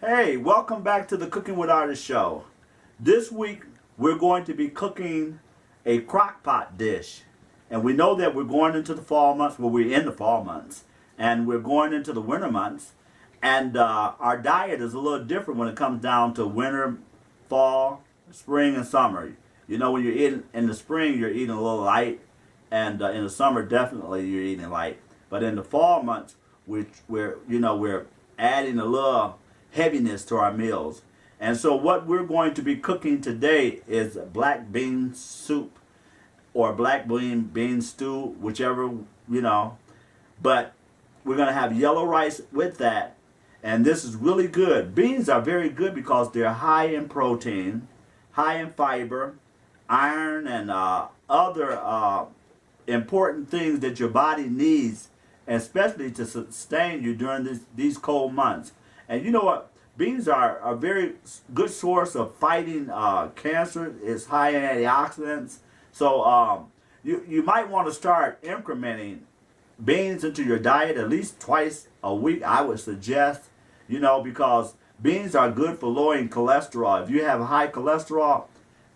Hey, welcome back to the Cooking with Artis show. This week we're going to be cooking a crock pot dish. And we know that we're going into the fall months, well, we're in the fall months, and we're going into the winter months. And our diet is a little different when it comes down to winter, fall, spring, and summer. You know, when you're eating in the spring, you're eating a little light, and in the summer, definitely you're eating light. But in the fall months, we're adding a little heaviness to our meals. And so what we're going to be cooking today is black bean soup or black bean stew, whichever, but we're going to have yellow rice with that. And this is really good. Beans are very good because they're high in protein, high in fiber, iron, and other important things that your body needs, especially to sustain you during these cold months. And you know what? Beans are a very good source of fighting cancer. It's high in antioxidants. So you might want to start incrementing beans into your diet at least twice a week, I would suggest, because beans are good for lowering cholesterol. If you have high cholesterol,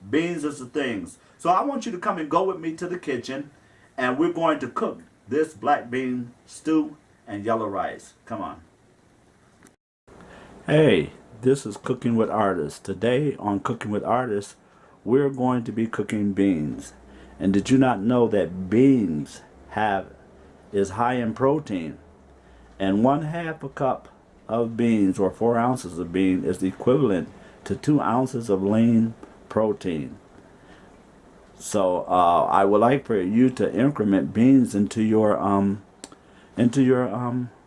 beans is the things. So I want you to come and go with me to the kitchen, and we're going to cook this black bean stew and yellow rice. Come on. Hey, this is Cooking with Artis. Today on Cooking with Artis, we're going to be cooking beans. And did you not know that beans is high in protein? And 1/2 a cup of beans, or 4 ounces of bean, is the equivalent to 2 ounces of lean protein. So I would like for you to increment beans into your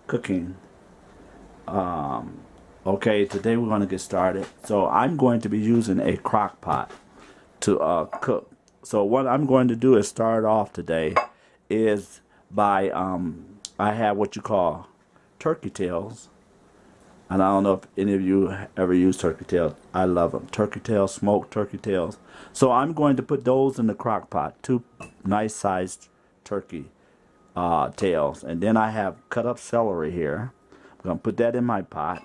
cooking. Okay, today we're going to get started. So I'm going to be using a crock pot to cook. So what I'm going to do is start off today is by, I have what you call turkey tails. And I don't know if any of you ever use turkey tails. I love them. Turkey tails, smoked turkey tails. So I'm going to put those in the crock pot, 2 nice sized turkey tails. And then I have cut up celery here. I'm going to put that in my pot,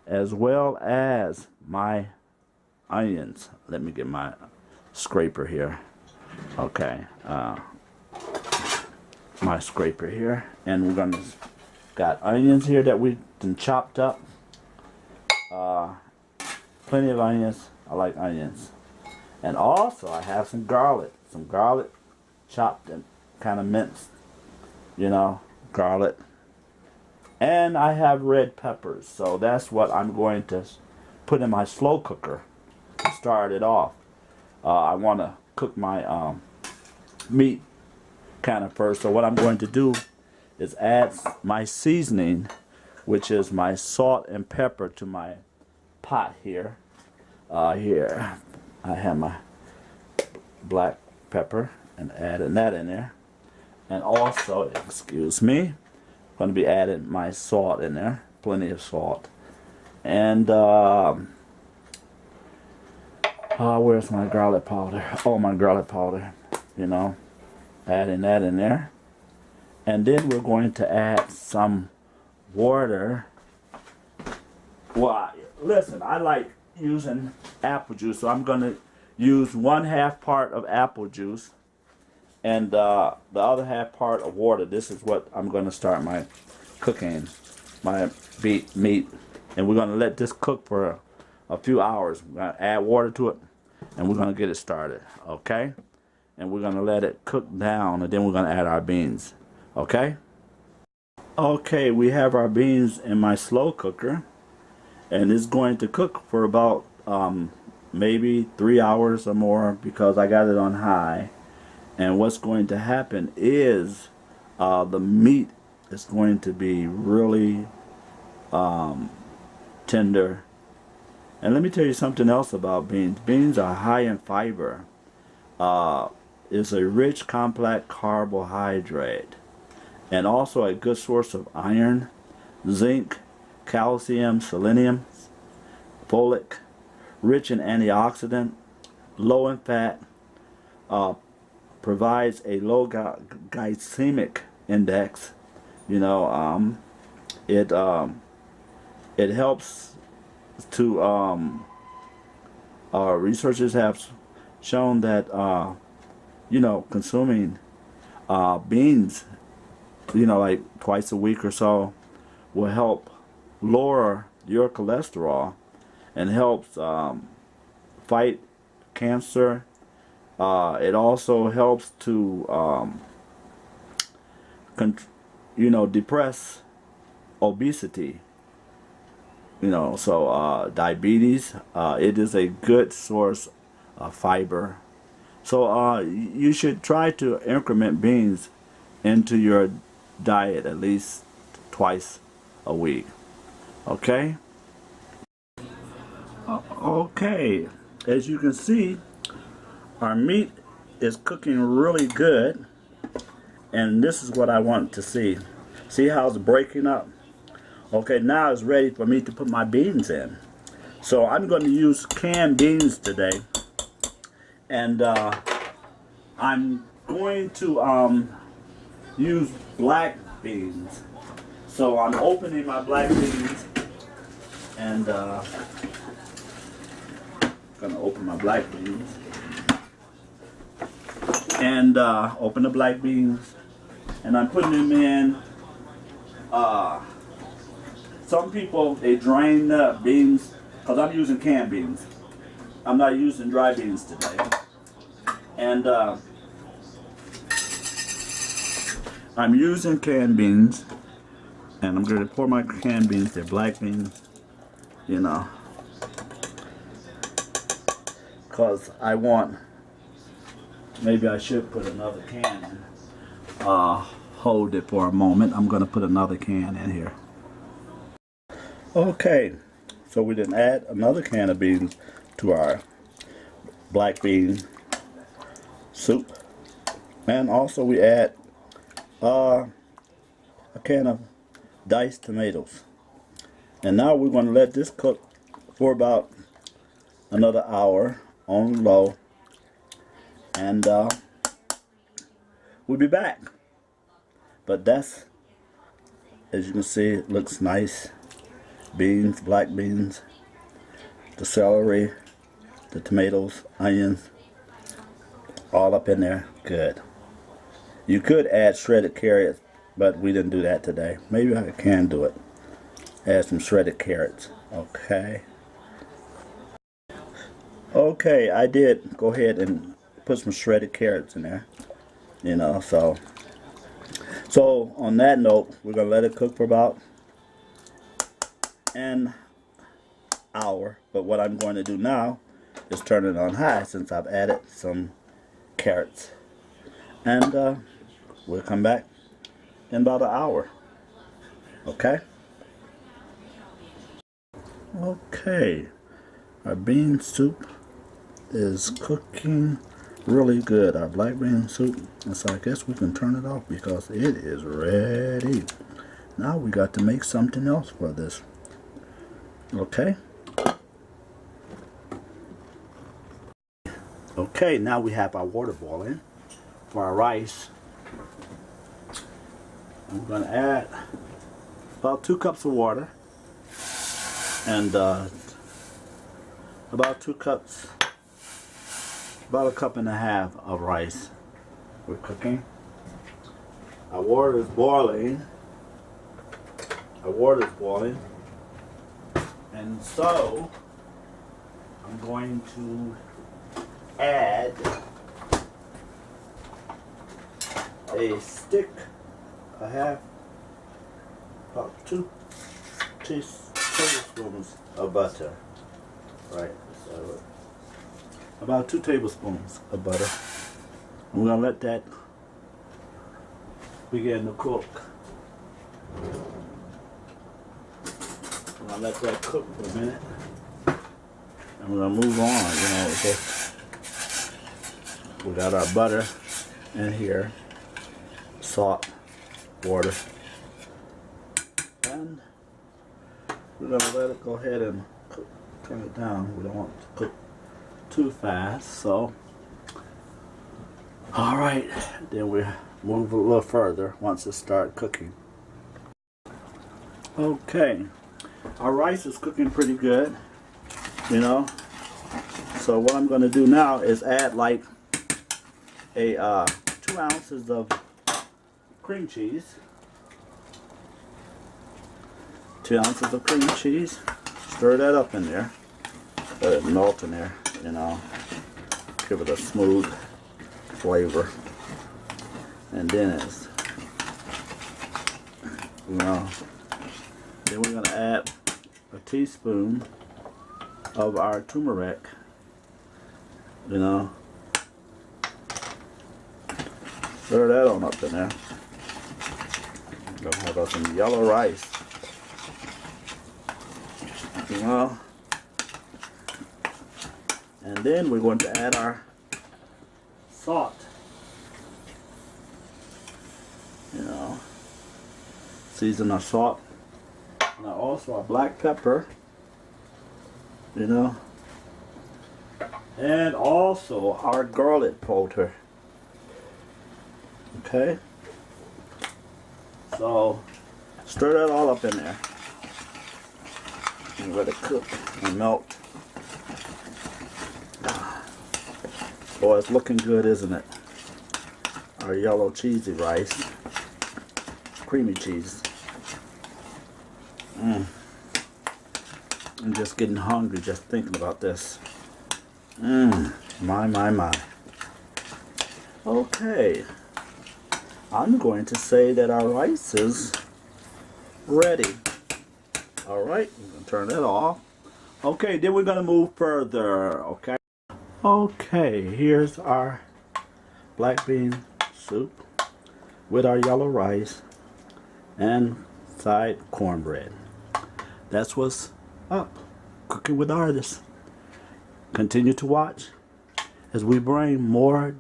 as well as my onions. Let me get my scraper here. Okay, my scraper here, and we're gonna got onions here that we done chopped up. Plenty of onions. I like onions. And also I have some garlic chopped and kind of minced, garlic. And I have red peppers, so that's what I'm going to put in my slow cooker to start it off. I want to cook my meat kind of first, so what I'm going to do is add my seasoning, which is my salt and pepper, to my pot here. Here I have my black pepper, and adding that in there. And also, excuse me, going to be adding my salt in there, plenty of salt. And where's my garlic powder? Oh, my garlic powder, adding that in there. And then we're going to add some water. Well, listen, I like using apple juice, so I'm going to use 1/2 part of apple juice and the other 1/2 part of water. This is what I'm going to start my cooking, my meat. And we're going to let this cook for a few hours. We're going to add water to it, and we're going to get it started, okay? And we're going to let it cook down, and then we're going to add our beans, okay? Okay, we have our beans in my slow cooker, and it's going to cook for about maybe 3 hours or more, because I got it on high. And what's going to happen is the meat is going to be really tender. And let me tell you something else about beans. Beans are high in fiber. It's a rich, complex carbohydrate, and also a good source of iron, zinc, calcium, selenium, folic, rich in antioxidant, low in fat, provides a low glycemic index. It helps to researchers have shown that consuming beans, like twice a week or so, will help lower your cholesterol and helps fight cancer. It also helps to depress obesity. So diabetes. It is a good source of fiber. So you should try to increment beans into your diet at least twice a week. Okay? Okay. As you can see, our meat is cooking really good. And this is what I want to see. See how it's breaking up? Okay, now it's ready for me to put my beans in. So I'm going to use canned beans today. And I'm going to use black beans. So I'm opening my black beans and gonna open my black beans and open the black beans, and I'm putting them in. Some people, they drain the beans, because I'm using canned beans. I'm not using dry beans today. And I'm using canned beans, and I'm going to pour my canned beans. They're black beans, because I want, maybe I should put another can in. Hold it for a moment. I'm going to put another can in here. Okay, so we didn't add another can of beans to our black bean soup, and also we add a can of diced tomatoes. And now we're going to let this cook for about another hour on low, and we'll be back. But that's, as you can see, it looks nice. Beans, black beans, the celery, the tomatoes, onions, all up in there. Good. You could add shredded carrots, but we didn't do that today. Maybe I can do it. Add some shredded carrots. Okay. Okay, I did go ahead and put some shredded carrots in there. So on that note, we're going to let it cook for about an hour. But what I'm going to do now is turn it on high, since I've added some carrots. And we'll come back in about an hour. Okay? Okay. Our bean soup is cooking really good. Our black bean soup. And so I guess we can turn it off because it is ready. Now we got to make something else for this. Okay? Okay, now we have our water boiling for our rice. I'm going to add about 2 cups of water and about 2 cups, about 1.5 cups of rice. We're cooking. Our water is boiling. And so I'm going to add a stick, about 2 tablespoons of butter. Right, so about 2 tablespoons of butter. We're going to let that begin to cook. I'll let that cook for a minute, and we're gonna move on. So we got our butter in here, salt, water, and we're gonna let it go ahead and cook, turn it down. We don't want it to cook too fast. So, all right, then we move a little further once it starts cooking. Okay. Our rice is cooking pretty good, you know. So what I'm going to do now is add like a 2 ounces of cream cheese. 2 ounces of cream cheese. Stir that up in there. Let it melt in there, you know. Give it a smooth flavor. And then it's, you know, then we're going to add a teaspoon of our turmeric, you know. Stir that on up in there. We're going to have us some yellow rice, you know. And then we're going to add our salt, you know. Season our salt. Now also our black pepper, you know, and also our garlic powder. Okay, so stir that all up in there and let it cook and melt. Boy, it's looking good, isn't it? Our yellow cheesy rice, creamy cheese. I'm just getting hungry just thinking about this. My. Okay. I'm going to say that our rice is ready. Alright, we're going to turn it off. Okay, then we're going to move further. Okay. Okay, here's our black bean soup with our yellow rice and side cornbread. That's what's up. Cooking with Artis. Continue to watch as we bring more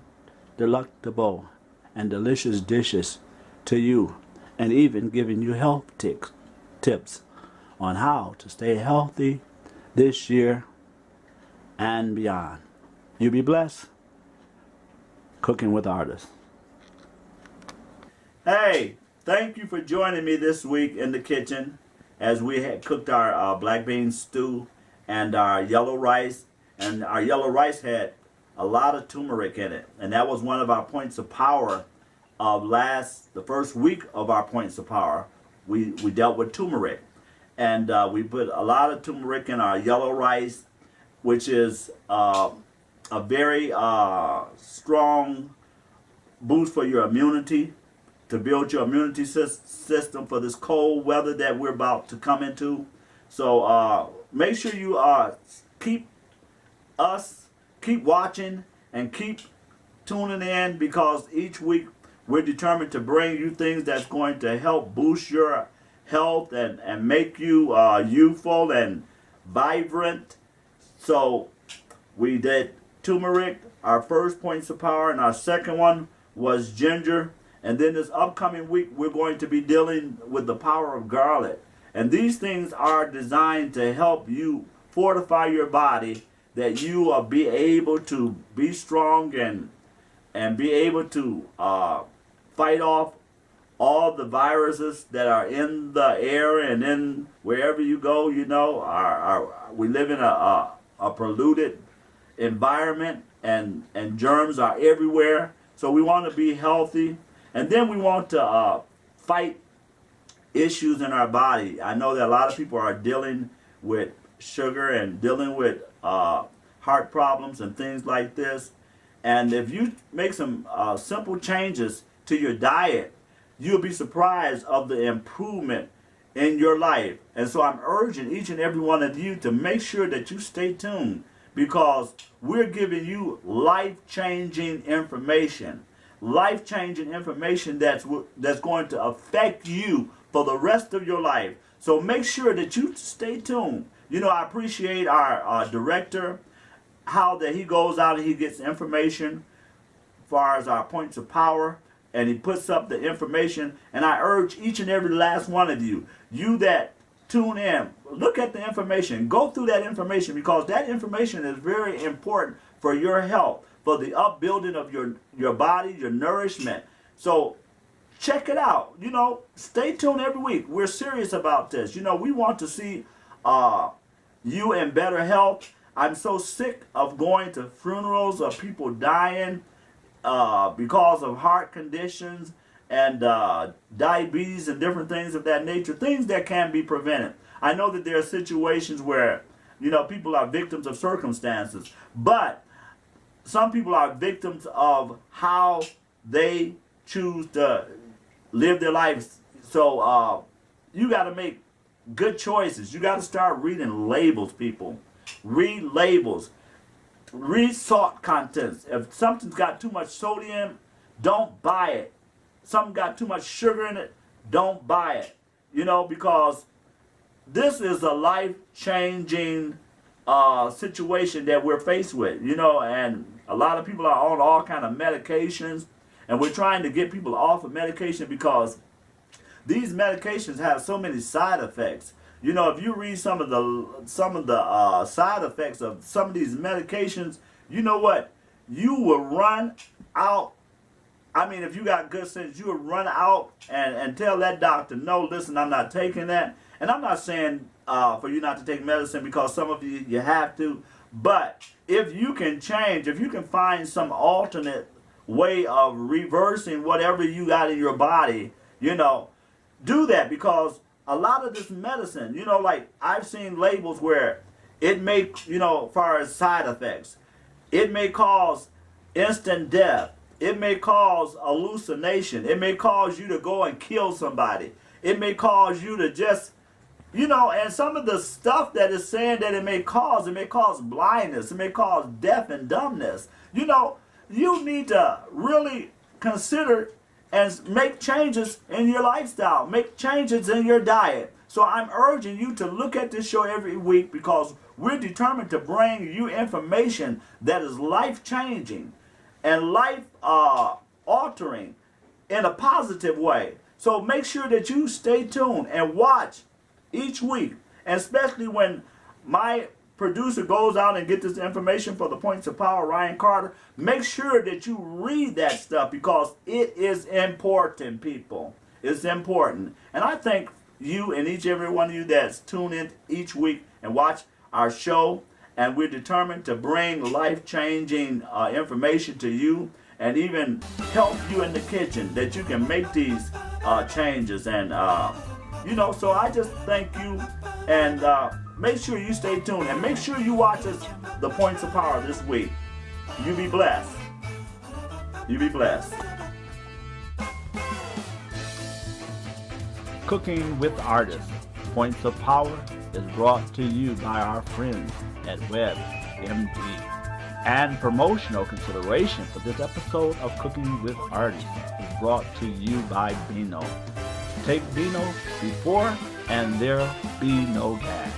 delectable and delicious dishes to you, and even giving you health tips on how to stay healthy this year and beyond. You be blessed. Cooking with Artis. Hey, thank you for joining me this week in the kitchen as we had cooked our black bean stew and our yellow rice. And our yellow rice had a lot of turmeric in it, and that was one of our points of power of the first week of our points of power. We dealt with turmeric, and we put a lot of turmeric in our yellow rice, which is a very strong boost for your immunity, to build your immunity system for this cold weather that we're about to come into. So make sure you keep watching and keep tuning in, because each week we're determined to bring you things that's going to help boost your health and make you youthful and vibrant. So we did turmeric, our first points of power, and our second one was ginger. And then this upcoming week we're going to be dealing with the power of garlic. And these things are designed to help you fortify your body, that you will be able to be strong and be able to fight off all the viruses that are in the air and in wherever you go. You know, we live in a polluted environment, and germs are everywhere. So we want to be healthy, and then we want to fight issues in our body. I know that a lot of people are dealing with sugar and dealing with heart problems and things like this. And if you make some simple changes to your diet, you'll be surprised of the improvement in your life. And so I'm urging each and every one of you to make sure that you stay tuned, because we're giving you life-changing information. Life-changing information that's going to affect you for the rest of your life. So make sure that you stay tuned. You know, I appreciate our director, how that he goes out and he gets information as far as our points of power, and he puts up the information. And I urge each and every last one of you that tune in, look at the information, go through that information, because that information is very important for your health, for the upbuilding of your body, your nourishment. So check it out. You know, stay tuned every week. We're serious about this. You know, we want to see you in better health. I'm so sick of going to funerals of people dying because of heart conditions and diabetes and different things of that nature, things that can be prevented. I know that there are situations where, people are victims of circumstances, but some people are victims of how they choose to live their lives. So you got to make good choices. You got to start reading labels, people. Read labels. Read salt contents. If something's got too much sodium, don't buy it. Something got too much sugar in it, don't buy it. Because this is a life-changing situation that we're faced with. And a lot of people are on all kind of medications, and we're trying to get people off of medication because these medications have so many side effects. If you read some of the side effects of some of these medications, you know what? You will run out. I mean, if you got good sense, you will run out and tell that doctor, no, listen, I'm not taking that. And I'm not saying for you not to take medicine, because some of you have to. But if you can change, if you can find some alternate way of reversing whatever you got in your body, do that. Because a lot of this medicine, like I've seen labels where it may, as far as side effects, it may cause instant death. It may cause hallucination. It may cause you to go and kill somebody. It may cause you to just, and some of the stuff that is saying that it may cause blindness. It may cause deaf and dumbness. You need to really consider and make changes in your lifestyle. Make changes in your diet. So I'm urging you to look at this show every week, because we're determined to bring you information that is life-changing and life-altering in a positive way. So make sure that you stay tuned and watch each week, and especially when my producer goes out and get this information for the Points of Power, Ryan Carter. Make sure that you read that stuff, because it is important, people. It's important. And I thank you and each and every one of you that's tuned in each week and watch our show. And we're determined to bring life-changing information to you, and even help you in the kitchen, that you can make these changes. And, so I just thank you, and make sure you stay tuned, and make sure you watch us, the Points of Power, this week. You be blessed. You be blessed. Cooking with Artis, Points of Power, is brought to you by our friends at WebMD. And promotional consideration for this episode of Cooking with Artis is brought to you by Beano. Take Beano before, and there'll be no gas.